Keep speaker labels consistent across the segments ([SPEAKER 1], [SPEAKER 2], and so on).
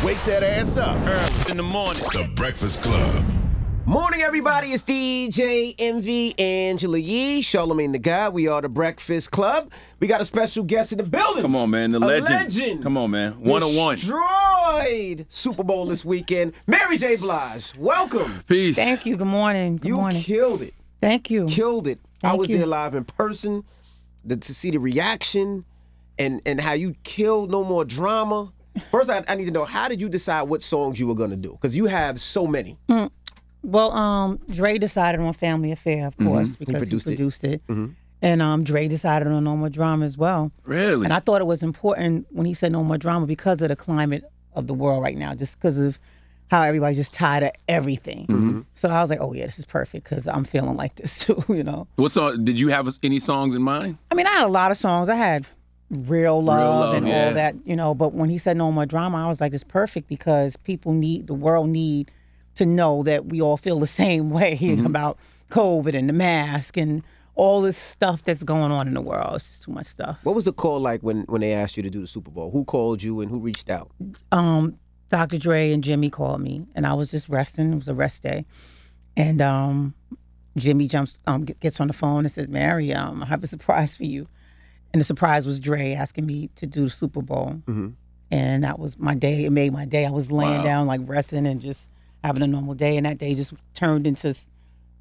[SPEAKER 1] Wake that ass up.
[SPEAKER 2] Early in the morning.
[SPEAKER 1] The Breakfast Club.
[SPEAKER 3] Morning, everybody. It's DJ Envy, Angela Yee, Charlamagne the God. We are the Breakfast Club. We got a special guest in the building.
[SPEAKER 4] Come on, man. The legend. Come on, man. 101.
[SPEAKER 3] Destroyed Super Bowl this weekend. Mary J. Blige, welcome.
[SPEAKER 4] Peace.
[SPEAKER 5] Thank you. Good morning. Good morning.
[SPEAKER 3] You killed it.
[SPEAKER 5] Thank you.
[SPEAKER 3] Killed it. I
[SPEAKER 5] Thank
[SPEAKER 3] was
[SPEAKER 5] you.
[SPEAKER 3] there live in person to see the reaction and how you killed No More Drama. First, I need to know, how did you decide what songs you were going to do? Because you have so many.
[SPEAKER 5] Well, Dre decided on Family Affair, of course, because he produced it. And Dre decided on No More Drama as well.
[SPEAKER 4] Really?
[SPEAKER 5] And I thought it was important when he said No More Drama because of the climate of the world right now, just because of how everybody's just tired of everything. So I was like, oh, yeah, this is perfect because I'm feeling like this too, you know.
[SPEAKER 4] What song? Did you have any songs in mind?
[SPEAKER 5] I mean, I had a lot of songs. I had Real Love and
[SPEAKER 4] yeah.
[SPEAKER 5] all that, you know. But when he said No More Drama, I was like, it's perfect because the world need to know that we all feel the same way about COVID and the mask and all this stuff that's going on in the world. It's just too much stuff.
[SPEAKER 3] What was the call like when they asked you to do the Super Bowl? Who called you and who reached out?
[SPEAKER 5] Dr. Dre and Jimmy called me, and I was just resting. It was a rest day. And Jimmy gets on the phone and says, Mary, I have a surprise for you. And the surprise was Dre asking me to do the Super Bowl. And that was my day. It made my day. I was laying down, like resting and just having a normal day. And that day just turned into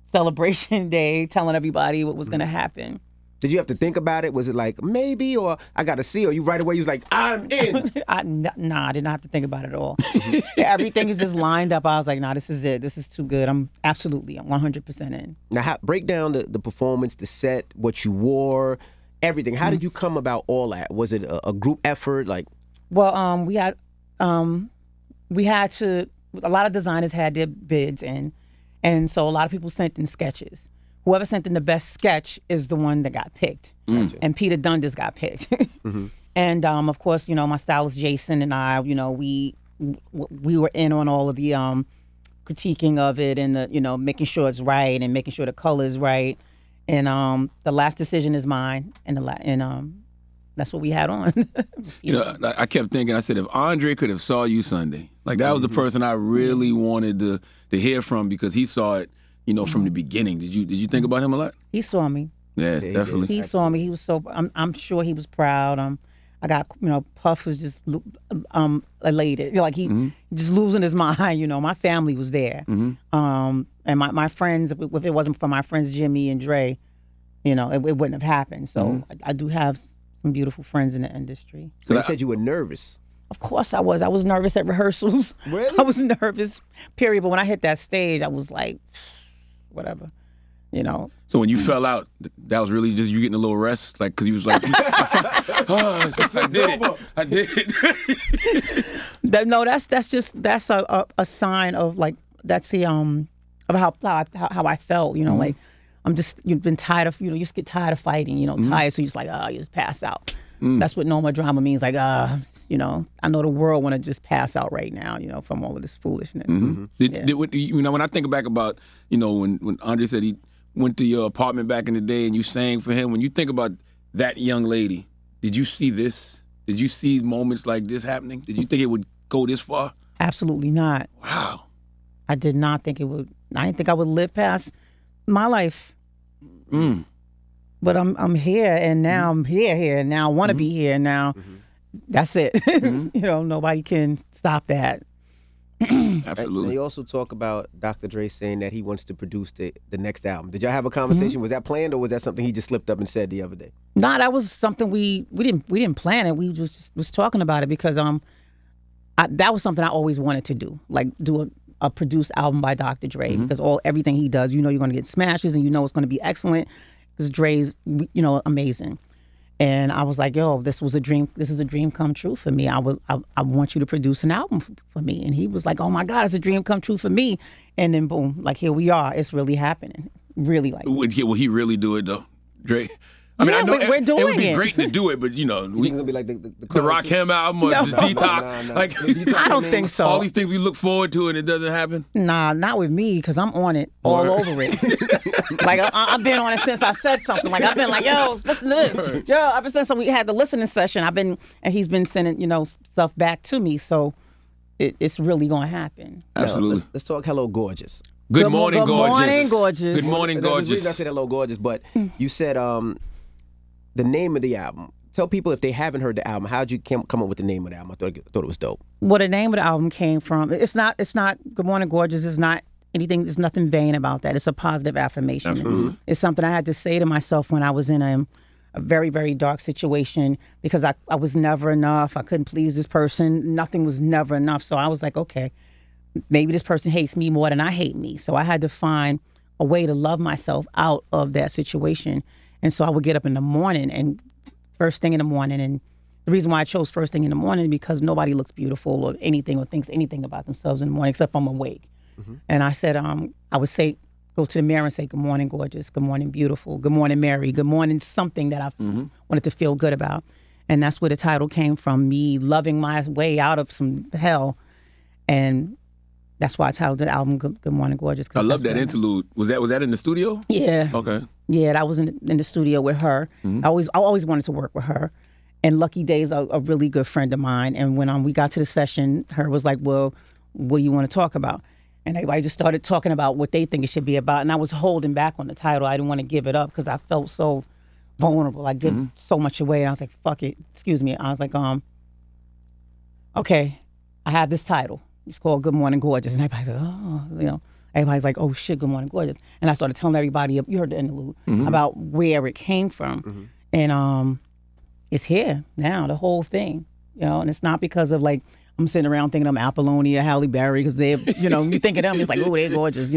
[SPEAKER 5] celebration day, telling everybody what was going to happen.
[SPEAKER 3] Did you have to think about it? Was it like, maybe, or I got to see, or you right away, you was like, I'm in?
[SPEAKER 5] Nah, I didn't have to think about it at all. Everything is just lined up. I was like, nah, this is it. This is too good. I'm 100% in.
[SPEAKER 3] Now, break down the performance, the set, what you wore, everything. How did you come about all that? Was it a group effort? Like,
[SPEAKER 5] well, we had to. A lot of designers had their bids in, and so a lot of people sent in sketches. Whoever sent in the best sketch is the one that got picked. And Peter Dundas got picked. And of course, you know, my stylist Jason and I, you know, we were in on all of the critiquing of it and the, you know, making sure it's right and making sure the color is right. And the last decision is mine, and that's what we had on.
[SPEAKER 4] You know, I kept thinking, I said, if Andre could have saw you Sunday, like that was the person I really wanted to hear from because he saw it, you know, from the beginning. Did you think about him a lot?
[SPEAKER 5] He saw me.
[SPEAKER 4] Yeah, definitely.
[SPEAKER 5] He saw me. He was so. I'm sure he was proud. I got, you know, Puff was just elated. You know, like he just losing his mind. You know, my family was there. And my friends, if it wasn't for my friends Jimmy and Dre, you know, it wouldn't have happened. So I do have some beautiful friends in the industry.
[SPEAKER 3] You said you were nervous.
[SPEAKER 5] Of course I was. I was nervous at rehearsals.
[SPEAKER 3] Really?
[SPEAKER 5] I was nervous, period. But when I hit that stage, I was like, whatever, you know.
[SPEAKER 4] So when you fell out, that was really just you getting a little rest? Like, because you was like, I did it.
[SPEAKER 5] No, that's a sign of like, that's the, of how I felt, you know, like, you've been tired of, you know, you just get tired of fighting, you know, tired, so you just like, you just pass out. That's what No More Drama means, like, you know, I know the world want to just pass out right now, you know, from all of this foolishness.
[SPEAKER 4] You know, when I think back about, you know, when Andre said he went to your apartment back in the day and you sang for him, when you think about that young lady, did you see this? Did you see moments like this happening? Did you think it would go this far?
[SPEAKER 5] Absolutely not.
[SPEAKER 4] Wow.
[SPEAKER 5] I did not think it would. I didn't think I would live past my life. But I'm here, and now I'm here, and now I want to be here, and now that's it. You know, nobody can stop that.
[SPEAKER 4] Absolutely.
[SPEAKER 3] And they also talk about Dr. Dre saying that he wants to produce the next album. Did y'all have a conversation? Was that planned, or was that something he just slipped up and said the other day?
[SPEAKER 5] No, that was something we didn't plan it. We just was talking about it because that was something I always wanted to do, like do a produced album by Dr. Dre, because everything he does, you know, you're going to get smashes, and you know it's going to be excellent because Dre's, you know, amazing. And I was like, yo, this is a dream come true for me. I want you to produce an album for me. And he was like, oh my God, it's a dream come true for me. And then boom, like here we are. It's really happening. Really, like.
[SPEAKER 4] Will he really do it though, Dre? I mean,
[SPEAKER 5] yeah,
[SPEAKER 4] I know
[SPEAKER 5] we're doing it.
[SPEAKER 4] It would be great to do it, but you know,
[SPEAKER 3] You think it's gonna be like the
[SPEAKER 4] Rakim album or the Detox.
[SPEAKER 3] No.
[SPEAKER 4] Like,
[SPEAKER 5] I don't think so.
[SPEAKER 4] All these things we look forward to and it doesn't happen.
[SPEAKER 5] Nah, not with me, because I'm on it all over it. Like I've been on it since I said something. Like I've been like, yo, listen to this. Yo, ever since we had the listening session, and he's been sending, you know, stuff back to me. So it's really going to happen.
[SPEAKER 4] Absolutely.
[SPEAKER 3] Let's talk Hello Gorgeous.
[SPEAKER 4] Good morning,
[SPEAKER 5] good
[SPEAKER 4] gorgeous.
[SPEAKER 5] morning, gorgeous.
[SPEAKER 4] Good morning,
[SPEAKER 3] The reason I
[SPEAKER 4] gorgeous.
[SPEAKER 3] said Hello Gorgeous, but you said the name of the album. Tell people if they haven't heard the album, how'd you come up with the name of the album? I thought it was dope.
[SPEAKER 5] Well, the name of the album came from, it's not Good Morning Gorgeous. It's not anything, there's nothing vain about that. It's a positive affirmation.
[SPEAKER 4] Absolutely.
[SPEAKER 5] It's something I had to say to myself when I was in a very, very dark situation because I was never enough. I couldn't please this person. Nothing was never enough. So I was like, okay, maybe this person hates me more than I hate me. So I had to find a way to love myself out of that situation. And so I would get up in the morning and first thing in the morning. And the reason why I chose first thing in the morning because nobody looks beautiful or anything or thinks anything about themselves in the morning except I'm awake. And I said, I would say, go to the mirror and say, good morning, gorgeous. Good morning, beautiful. Good morning, Mary. Good morning, something that I wanted to feel good about. And that's where the title came from, me loving my way out of some hell. And that's why I titled the album Good Morning, Gorgeous.
[SPEAKER 4] I love that interlude. Was that in the studio?
[SPEAKER 5] Yeah.
[SPEAKER 4] Okay.
[SPEAKER 5] Yeah, that was in the studio with her. I always wanted to work with her. And Lucky Day's a really good friend of mine. And when we got to the session, her was like, well, what do you want to talk about? And everybody just started talking about what they think it should be about. And I was holding back on the title. I didn't want to give it up because I felt so vulnerable. I give so much away. And I was like, fuck it. Excuse me. I was like, okay, I have this title. It's called Good Morning Gorgeous. And everybody's like, oh, everybody's like, oh shit, Good Morning Gorgeous. And I started telling everybody, you heard the interlude, about where it came from. And it's here now, the whole thing, and it's not because of like, I'm sitting around thinking I'm Apollonia, Halle Berry, because they're, you think of them, it's like, oh, they're gorgeous,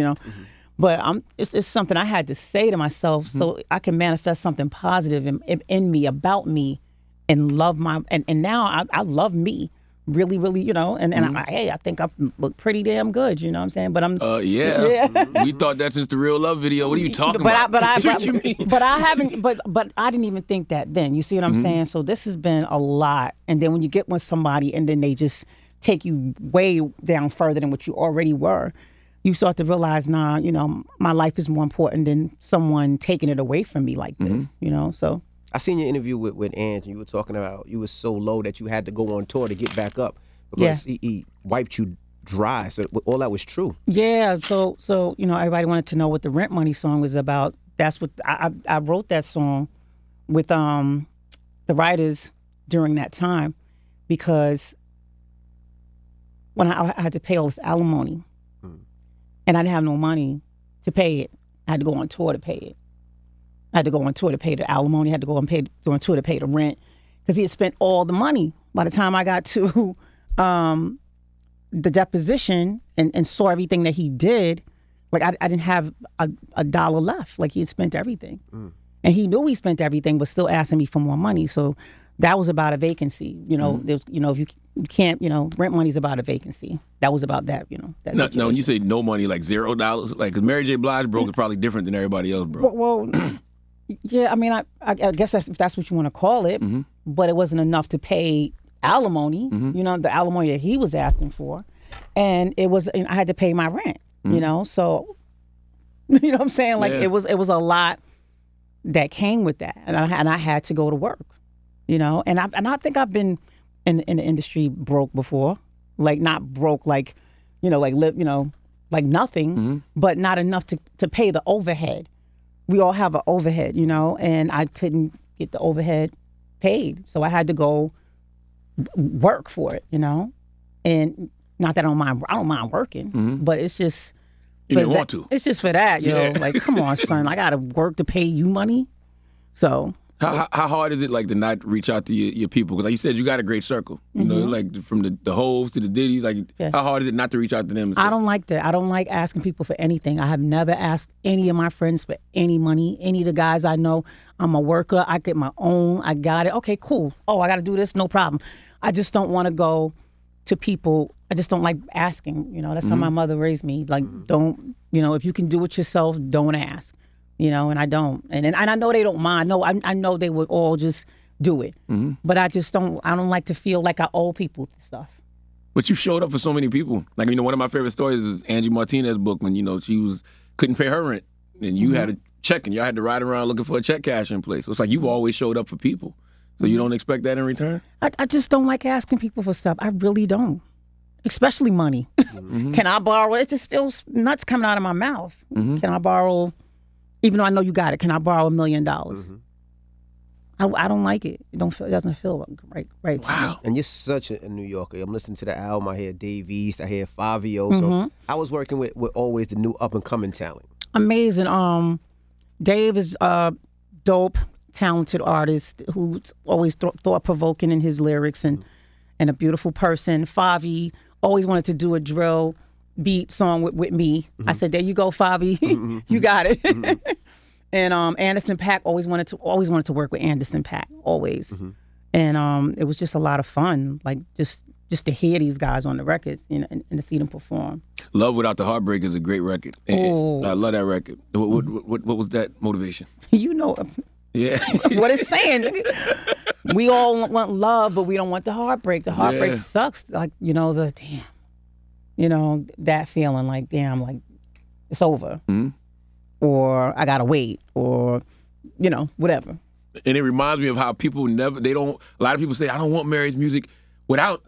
[SPEAKER 5] But it's something I had to say to myself so I can manifest something positive in me, about me, and love and now I love me. Really, really, I think I look pretty damn good, you know what I'm saying? But I'm
[SPEAKER 4] yeah. We thought that since the Real Love video. What are you talking about? What you mean?
[SPEAKER 5] But I haven't. But I didn't even think that then. You see what I'm saying? So this has been a lot. And then when you get with somebody, and then they just take you way down further than what you already were, you start to realize, nah, my life is more important than someone taking it away from me like this. So.
[SPEAKER 3] I seen your interview with Ange, and you were talking about you were so low that you had to go on tour to get back up because he wiped you dry. So all that was true. Yeah.
[SPEAKER 5] So everybody wanted to know what the Rent Money song was about. That's what I wrote that song with the writers during that time because when I had to pay all this alimony and I didn't have no money to pay it, I had to go on tour to pay it. I had to go on tour to pay the alimony. I had to go on tour to pay the rent because he had spent all the money. By the time I got to the deposition and saw everything that he did, like I didn't have a dollar left. Like he had spent everything. And he knew he spent everything, but still asking me for more money. So that was about a vacancy. There's, if you can't, rent money's about a vacancy. That was about that, that
[SPEAKER 4] No, when you say no money, like $0, like, because Mary J. Blige broke is probably different than everybody else broke.
[SPEAKER 5] Well yeah, I mean, I guess if that's what you want to call it, but it wasn't enough to pay alimony, the alimony that he was asking for. And I had to pay my rent, so, you know what I'm saying? Like, it was a lot that came with that. And I had to go to work, and I think I've been in the industry broke before, like not broke, like, like live, like nothing, but not enough to pay the overhead. We all have an overhead, and I couldn't get the overhead paid. So I had to go work for it, and not that I don't mind working, but it's just.
[SPEAKER 4] You didn't want to.
[SPEAKER 5] It's just for that, like, come on, son, I got to work to pay you money. So.
[SPEAKER 4] How hard is it, like, to not reach out to your people? Because like you said, you got a great circle. Like from the Hoves to the Diddy's. Like, how hard is it not to reach out to them?
[SPEAKER 5] I don't like that. I don't like asking people for anything. I have never asked any of my friends for any money. Any of the guys I know, I'm a worker. I get my own. I got it. Okay, cool. Oh, I got to do this. No problem. I just don't want to go to people. I just don't like asking. That's how my mother raised me. Like, don't, if you can do it yourself, don't ask. And I don't. And I know they don't mind. No, I know they would all just do it. But I don't like to feel like I owe people stuff.
[SPEAKER 4] But you showed up for so many people. Like, one of my favorite stories is Angie Martinez's book when, she couldn't pay her rent. And you had a check and y'all had to ride around looking for a check cash in place. So it's like you've always showed up for people. So you don't expect that in return?
[SPEAKER 5] I just don't like asking people for stuff. I really don't. especially money. Can I borrow? It just feels nuts coming out of my mouth. Can I borrow, even though I know you got it, can I borrow $1 million? I don't like it. It doesn't feel right to me.
[SPEAKER 3] And you're such a New Yorker. I'm listening to the album. I hear Dave East. I hear Fabio. So I was working with always the new up and coming talent.
[SPEAKER 5] Amazing. Dave is a dope, talented artist who's always thought provoking in his lyrics and a beautiful person. Favi always wanted to do a drill beat song with me. I said, "There you go, Favi. You got it." And Anderson .Paak always wanted to work with Anderson .Paak, always. And it was just a lot of fun, like just to hear these guys on the records, and to see them perform.
[SPEAKER 4] Love Without the Heartbreak is a great record. And I love that record. What was that motivation?
[SPEAKER 5] You know,
[SPEAKER 4] yeah,
[SPEAKER 5] what it's saying. We all want love, but we don't want the heartbreak. The heartbreak sucks. Like, that feeling like, damn, like it's over. Or I gotta wait, or whatever.
[SPEAKER 4] And it reminds me of how people a lot of people say, I don't want Mary's music without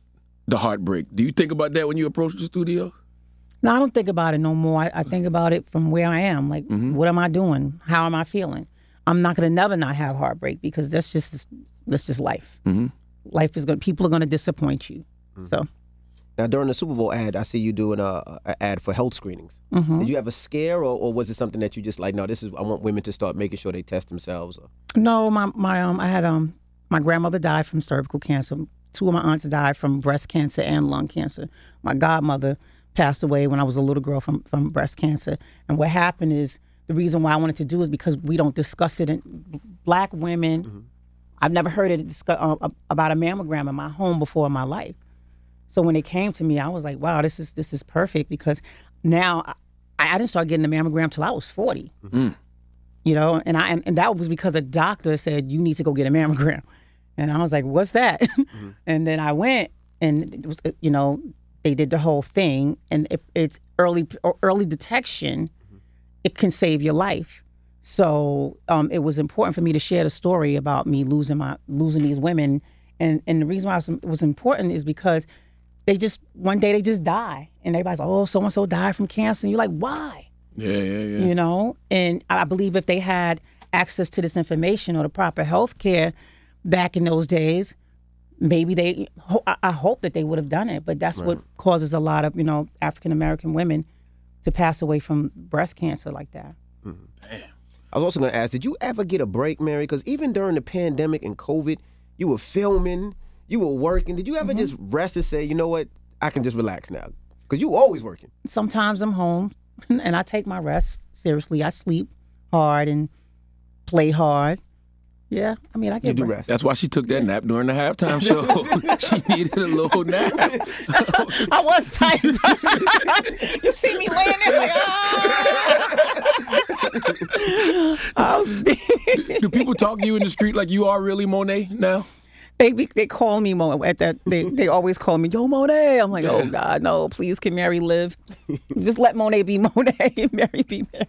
[SPEAKER 4] the heartbreak. Do you think about that when you approach the studio?
[SPEAKER 5] No, I don't think about it no more. I think about it from where I am. Like, what am I doing? How am I feeling? I'm not gonna never not have heartbreak, because that's just life. Life is people are gonna disappoint you. So.
[SPEAKER 3] Now, during the Super Bowl ad, I see you doing an ad for health screenings. Did you have a scare, or was it something that you just like, no, I want women to start making sure they test themselves? Or?
[SPEAKER 5] No, I had my grandmother died from cervical cancer. 2 of my aunts died from breast cancer and lung cancer. My godmother passed away when I was a little girl from breast cancer. And what happened is, the reason why I wanted to do is because we don't discuss it in Black women. I've never heard it about a mammogram in my home before in my life. So when it came to me, I was like, wow, this is perfect, because now I didn't start getting the mammogram till I was 40. And that was because a doctor said, you need to go get a mammogram. And I was like, what's that? And then I went, and it was, they did the whole thing, and it's early detection. It can save your life. So it was important for me to share the story about me losing these women. And the reason why it was important is because one day they just die, and everybody's like, oh, so and so died from cancer, and you're like, why? Yeah. And I believe if they had access to this information or the proper health care back in those days, maybe I hope that they would have done it. But that's what causes a lot of African American women to pass away from breast cancer like that.
[SPEAKER 3] Damn. I was also going to ask, did you ever get a break, Mary? Because even during the pandemic and COVID, you were filming. You were working. Did you ever just rest and say, you know what, I can just relax now? Because you were always working.
[SPEAKER 5] Sometimes I'm home and I take my rest seriously. I sleep hard and play hard. Yeah, I mean, I get
[SPEAKER 3] rest.
[SPEAKER 4] That's why she took that nap during the halftime show. She needed a little nap.
[SPEAKER 5] I was tired. You see me laying there like,
[SPEAKER 4] Do people talk to you in the street like you are really Monet now?
[SPEAKER 5] They call me Mo at that. They always call me, yo, Monet. I'm like, oh God, no, please, can Mary live? Just let Monet be Monet and Mary be Mary.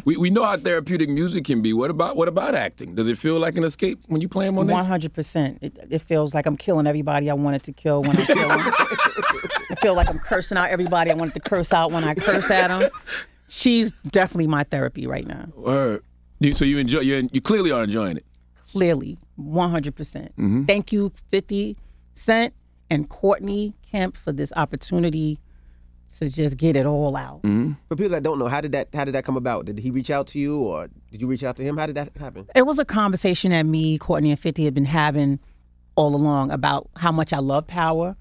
[SPEAKER 4] We know how therapeutic music can be. What about acting? Does it feel like an escape when you playing Monet?
[SPEAKER 5] 100%. It feels like I'm killing everybody I wanted to kill when I kill them. I feel like I'm cursing out everybody I wanted to curse out when I curse at them. She's definitely my therapy right now.
[SPEAKER 4] Word. So you enjoy? You clearly are enjoying it.
[SPEAKER 5] Clearly, 100%. Thank you, 50 Cent and Courtney Kemp, for this opportunity to just get it all out.
[SPEAKER 3] For people that don't know, how did that come about? Did he reach out to you, or did you reach out to him? How did that happen?
[SPEAKER 5] It was a conversation that me, Courtney, and 50 had been having all along about how much I love Power.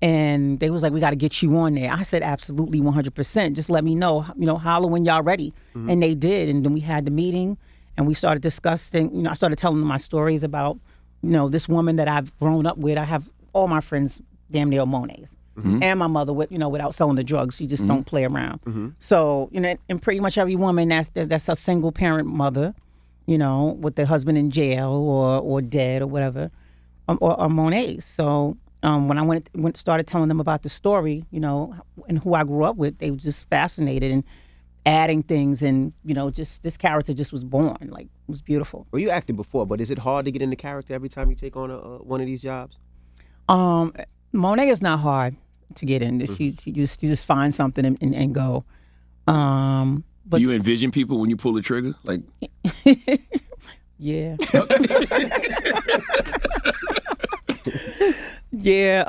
[SPEAKER 5] And they was like, we got to get you on there. I said, absolutely, 100%. Just let me know, holler when y'all ready. And they did. And then we had the meeting. And we started discussing, I started telling them my stories about, this woman that I've grown up with. I have all my friends damn near Monets. And my mother, without selling the drugs. She just don't play around. So, and pretty much every woman that's a single parent mother, with their husband in jail or dead or whatever, or Monets. So when I started telling them about the story, and who I grew up with, they were just fascinated and adding things, and just this character just was born. Like, it was beautiful.
[SPEAKER 3] Well, you acted before, but is it hard to get into character every time you take on one of these jobs?
[SPEAKER 5] Monet is not hard. to get in. You just find something and go. But
[SPEAKER 4] do you envision people when you pull the trigger? Like,
[SPEAKER 5] yeah. Yeah.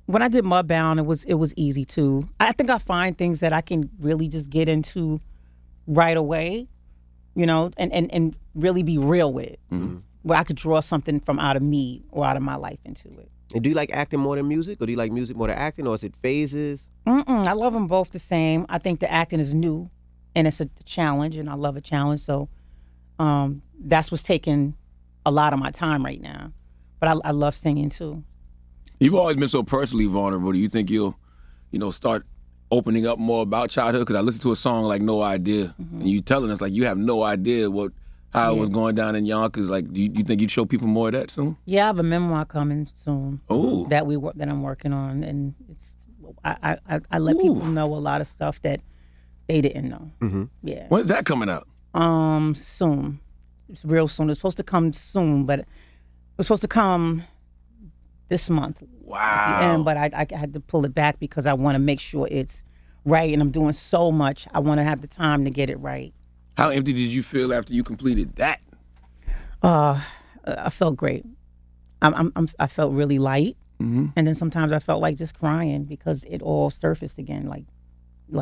[SPEAKER 5] When I did Mudbound, it was easy too. I think I find things that I can really just get into right away, you know, and really be real with it. Mm-hmm. Where I could draw something from out of me or out of my life into it.
[SPEAKER 3] And do you like acting more than music, or do you like music more than acting, or is it phases?
[SPEAKER 5] I love them both the same. I think the acting is new, and it's a challenge, and I love a challenge. So that's what's taking a lot of my time right now. But I love singing too.
[SPEAKER 4] You've always been so personally vulnerable. Do you think you'll, start opening up more about childhood? Because I listened to a song like "No Idea," and you telling us like you have no idea how it was going down in Yonkers. Like, do you think you'd show people more of that soon?
[SPEAKER 5] Yeah, I have a memoir coming soon.
[SPEAKER 4] Oh,
[SPEAKER 5] that I'm working on, and I let people know a lot of stuff that they didn't know. Mm-hmm. Yeah.
[SPEAKER 4] When's that coming out?
[SPEAKER 5] Soon. It's real soon. It's supposed to come soon, but it was supposed to come this month.
[SPEAKER 4] Wow.
[SPEAKER 5] At the end, but I had to pull it back because I want to make sure it's right, and I'm doing so much. I want to have the time to get it right.
[SPEAKER 4] How empty did you feel after you completed that?
[SPEAKER 5] I felt great. I felt really light, and then sometimes I felt like just crying because it all surfaced again. Like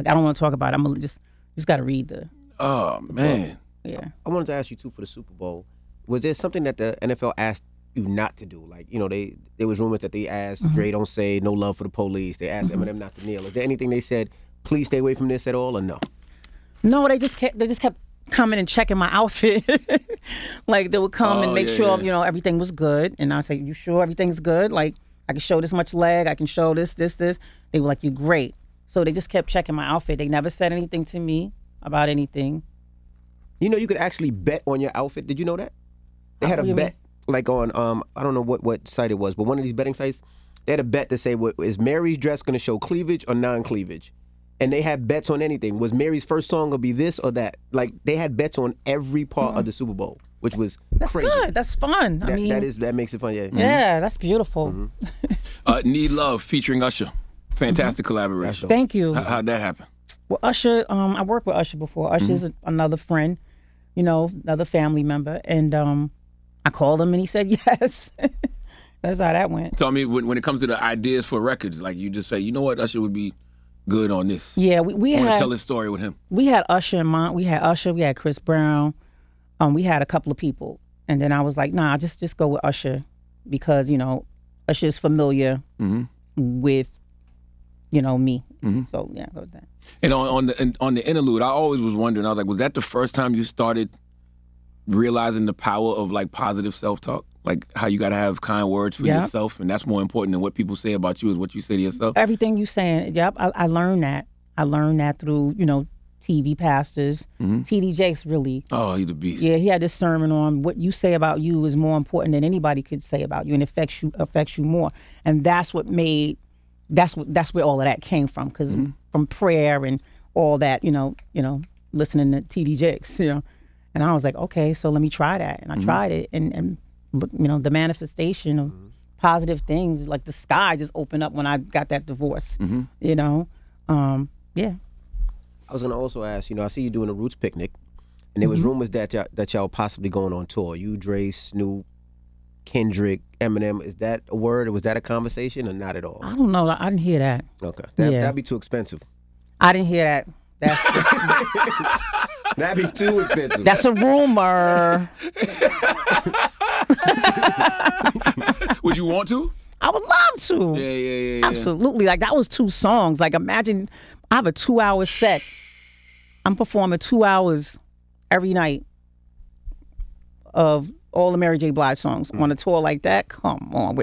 [SPEAKER 5] I don't want to talk about it. I'm just got to read the.
[SPEAKER 4] Oh man.
[SPEAKER 5] Yeah.
[SPEAKER 3] I wanted to ask you too for the Super Bowl. Was there something that the NFL asked you not to do? Like, there was rumors that they asked Dre don't say no love for the police. They asked Eminem not to kneel. Is there anything they said, please stay away from this at all, or no?
[SPEAKER 5] No, they just kept coming and checking my outfit. Like they would come and make sure everything was good, and I say, "You sure everything's good? Like I can show this much leg, I can show this." They were like, "You great." So they just kept checking my outfit. They never said anything to me about anything.
[SPEAKER 3] You could actually bet on your outfit. Did you know that? They had a bet, like on I don't know what site it was, but one of these betting sites, they had a bet to say, is Mary's dress going to show cleavage or non-cleavage? And they had bets on anything. Was Mary's first song going to be this or that? Like, they had bets on every part of the Super Bowl, which was crazy.
[SPEAKER 5] That's good. That's fun.
[SPEAKER 3] That makes it fun, yeah.
[SPEAKER 5] Yeah, that's beautiful.
[SPEAKER 4] Need Love featuring Usher. Fantastic collaboration.
[SPEAKER 5] Thank you.
[SPEAKER 4] How'd that happen?
[SPEAKER 5] Well, Usher, I worked with Usher before. Usher's another friend, another family member. And I called him and he said yes. That's how that went.
[SPEAKER 4] Tell me, when it comes to the ideas for records, like you just say, you know what, Usher would be good on this.
[SPEAKER 5] Yeah, we
[SPEAKER 4] I
[SPEAKER 5] had
[SPEAKER 4] want to tell his story with him.
[SPEAKER 5] We had Usher in mind. We had Usher. We had Chris Brown. We had a couple of people, and then I was like, nah, just go with Usher because Usher is familiar with me. So yeah, go with that.
[SPEAKER 4] And on the interlude, I always was wondering. I was like, was that the first time you started realizing the power of like positive self-talk? Like how you got to have kind words for yourself, and that's more important than what people say about you is what you say to yourself.
[SPEAKER 5] Everything you saying, yep. I learned that. I learned that through TV pastors. T.D. Jakes really.
[SPEAKER 4] Oh, he's a beast.
[SPEAKER 5] Yeah, he had this sermon on what you say about you is more important than anybody could say about you, and affects you more. And that's what made. That's where all of that came from, because from prayer and all that, listening to T.D. Jakes, and I was like, okay, so let me try that, and I tried it, and look, the manifestation of positive things, like the sky just opened up when I got that divorce. Yeah.
[SPEAKER 3] I was gonna also ask, I see you doing a Roots picnic, and there was rumors that y'all possibly going on tour. You, Dre, Snoop, Kendrick, Eminem. Is that a word, or was that a conversation, or not at all?
[SPEAKER 5] I don't know. I didn't hear that.
[SPEAKER 3] Okay, that'd be too expensive.
[SPEAKER 5] I didn't hear that.
[SPEAKER 3] That'd be too expensive.
[SPEAKER 5] That's a rumor.
[SPEAKER 4] Would you want to?
[SPEAKER 5] I would love to.
[SPEAKER 4] Yeah.
[SPEAKER 5] Absolutely. Like, that was 2 songs. Like, imagine I have a 2-hour set. I'm performing 2 hours every night of all the Mary J. Blige songs on a tour like that. Come on,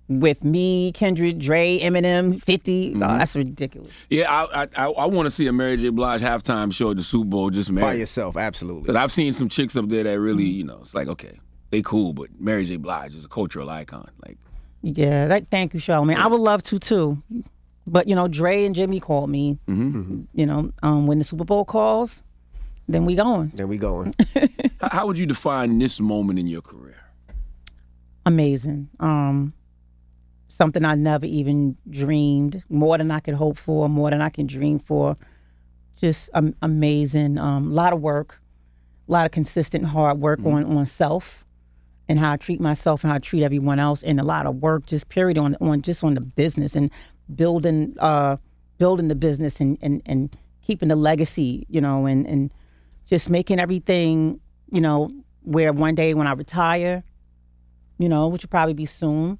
[SPEAKER 5] with me, Kendrick, Dre, Eminem, 50. No, that's ridiculous.
[SPEAKER 4] Yeah, I want to see a Mary J. Blige halftime show at the Super Bowl just
[SPEAKER 3] by yourself. Absolutely.
[SPEAKER 4] But I've seen some chicks up there that really, it's like, okay, they cool, but Mary J. Blige is a cultural icon. Like,
[SPEAKER 5] yeah, thank you, Charlamagne. I would love to too, but Dre and Jimmy called me. When the Super Bowl calls, then we going.
[SPEAKER 4] How would you define this moment in your career?
[SPEAKER 5] Amazing. something I never even dreamed, more than I could hope for, more than I can dream for. Just amazing. A lot of work, a lot of consistent hard work on self and how I treat myself and how I treat everyone else, and a lot of work just period on the business and building the business and keeping the legacy, you know, and just making everything, you know, where one day when I retire, you know, which will probably be soon,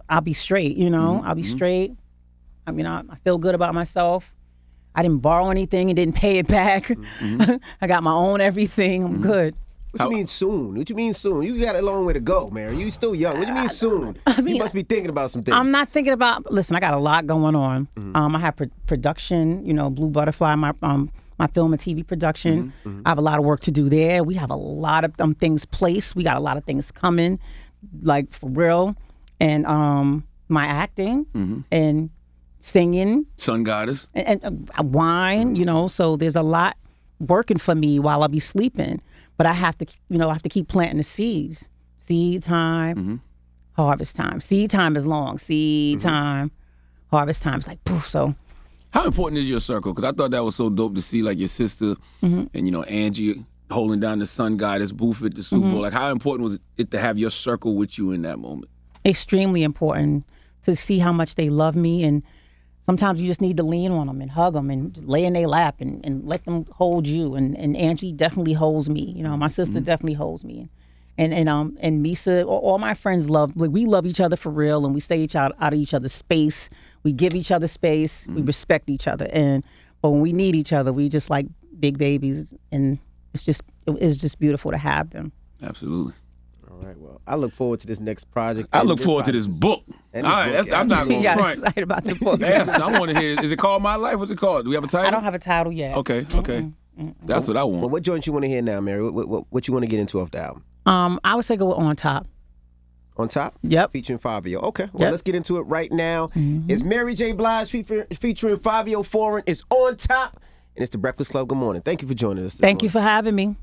[SPEAKER 5] I'll be straight, you know, I'll be straight. I mean, I feel good about myself. I didn't borrow anything and didn't pay it back. I got my own everything. I'm good.
[SPEAKER 3] What you mean soon? What you mean soon? You got a long way to go, Mary. You still young. What do you mean soon? You must be thinking about some things.
[SPEAKER 5] I'm not thinking about. Listen, I got a lot going on. I have production. You know, Blue Butterfly, my film and TV production. I have a lot of work to do there. We have a lot of things placed. We got a lot of things coming, like for real. And my acting and singing,
[SPEAKER 4] Sun Goddess,
[SPEAKER 5] and wine. You know, so there's a lot working for me while I be sleeping. But I have to, you know, keep planting the seeds. Seed time, harvest time. Seed time is long. Seed time, harvest time is like poof. So,
[SPEAKER 4] how important is your circle? Because I thought that was so dope to see, like your sister and you know Angie holding down the Sun Goddess booth at the Super Bowl. Like, how important was it to have your circle with you in that moment? Extremely
[SPEAKER 5] important to see how much they love me, and sometimes you just need to lean on them and hug them and lay in their lap and let them hold you. And Angie definitely holds me. You know, my sister definitely holds me. And Misa, all my friends we love each other for real, and we stay out of each other's space. We give each other space. We respect each other. But when we need each other, we just like big babies, and it's just beautiful to have them.
[SPEAKER 4] Absolutely.
[SPEAKER 3] All right, well, I look forward to this next project.
[SPEAKER 4] I look forward to this book. All right, I'm not going to front.
[SPEAKER 5] Excited about the book.
[SPEAKER 4] Yes, I want to hear. Is it called My Life? What's it called? Do we have a title?
[SPEAKER 5] I don't have a title yet.
[SPEAKER 4] Okay. That's what I want.
[SPEAKER 3] Well, what joint you want to hear now, Mary? What you want to get into off the album?
[SPEAKER 5] I would say go On Top.
[SPEAKER 3] On Top?
[SPEAKER 5] Yep.
[SPEAKER 3] Featuring Fabio. Okay, well, let's get into it right now. It's Mary J. Blige featuring Fabio Foreign. It's On Top, and it's The Breakfast Club. Good morning. Thank you for joining us.
[SPEAKER 5] Thank you for having me.